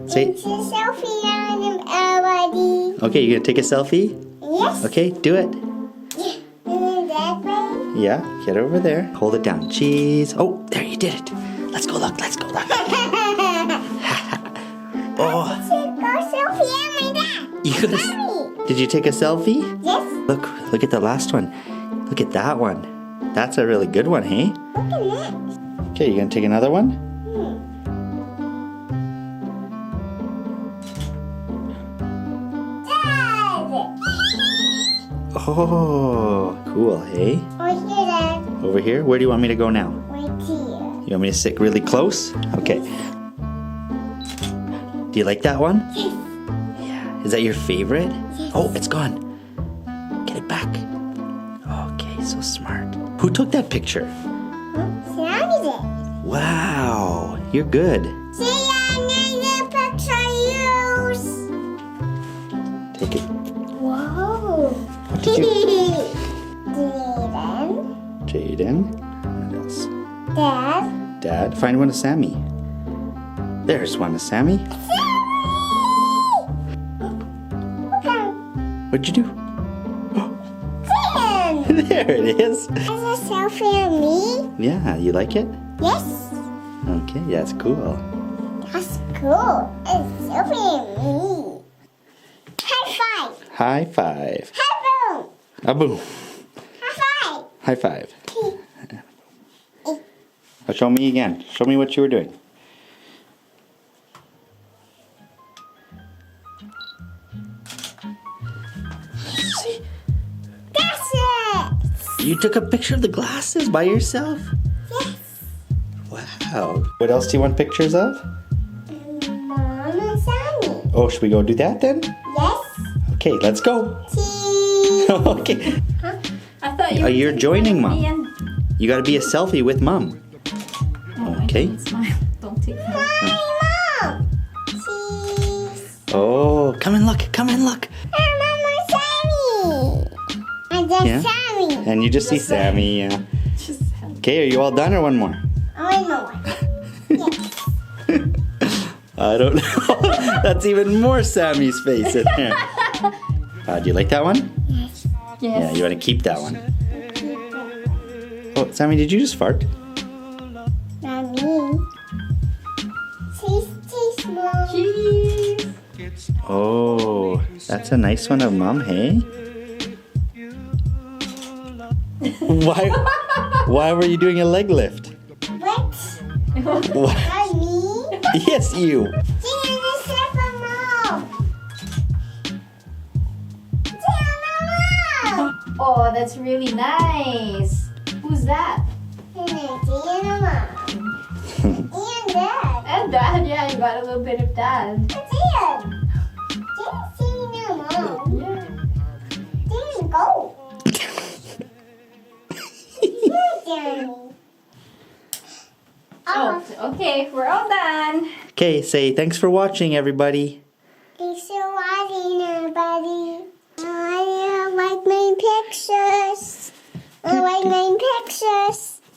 Say. It's a selfie on everybody. Okay, you gonna take a selfie? Yes. Okay, do it. That way. Yeah, get over there. Hold it down. Cheese. Oh, there, you did it. Let's go look. Let's go look. Oh, Go selfie on my dad. you gonna? Did you take a selfie? Yes. Look at the last one. Look at that one. That's a really good one, hey? Look at that. Okay, you gonna take another one? Dad. Oh, cool, hey? Right here, Dad. Over here? Where do you want me to go now? Right here. You want me to sit really close? Okay. Do you like that one? Yes. Yeah. Is that your favorite? Yes. Oh, it's gone. Get it back. Okay, so smart. Who took that picture? Sammy did. Wow, you're good. See another picture use. Take it. Whoa. What did you? Jaden. Jaden. What else? Dad. Dad. Find one of Sammy. There's one of Sammy. What'd you do? There it is. Is a selfie of me? Yeah, you like it? Yes. Okay, that's cool. That's cool. It's a selfie of me. High five. High five. High boom. A boom. High five. High five. Now show me again. Show me what you were doing. See? That's it. You took a picture of the glasses by yourself? Yes. Wow. What else do you want pictures of? Mom and Sammy. Oh, should we go do that then? Yes. Okay, let's go. Cheese. Okay. I thought you were You're joining Mom. me and- You gotta be a selfie with Mom. Oh, Okay. It's mine. Don't take that. Hi, Mom. Cheese. Oh, come and look. Come and look. Hey, Mom and Sammy. And then Yeah. Sammy. And you just see Sammy. Yeah. Just Okay, are you all done or one more? I know. Yes. I don't know. That's even more Sammy's face in there. Do you like that one? Yes. Yeah, yes. you want to keep that one. Oh, Sammy, did you just fart? Not me. Cheese, cheese, Mom. Cheese. Oh, that's a nice one of Mom, hey? Why were you doing a leg lift? What? Why? Not me. Yes, you. Tina, this is for Mom. Tina, Mom. Oh, that's really nice. Who's that? Tina, Mom. And Dad. And Dad. Yeah, you got a little bit of Dad. Dad. Tina, Mom. Yeah. Tina, go. Daddy. Oh, okay. We're all done. Okay, say thanks for watching, everybody. Thanks for watching, everybody. I like my pictures. I like my pictures.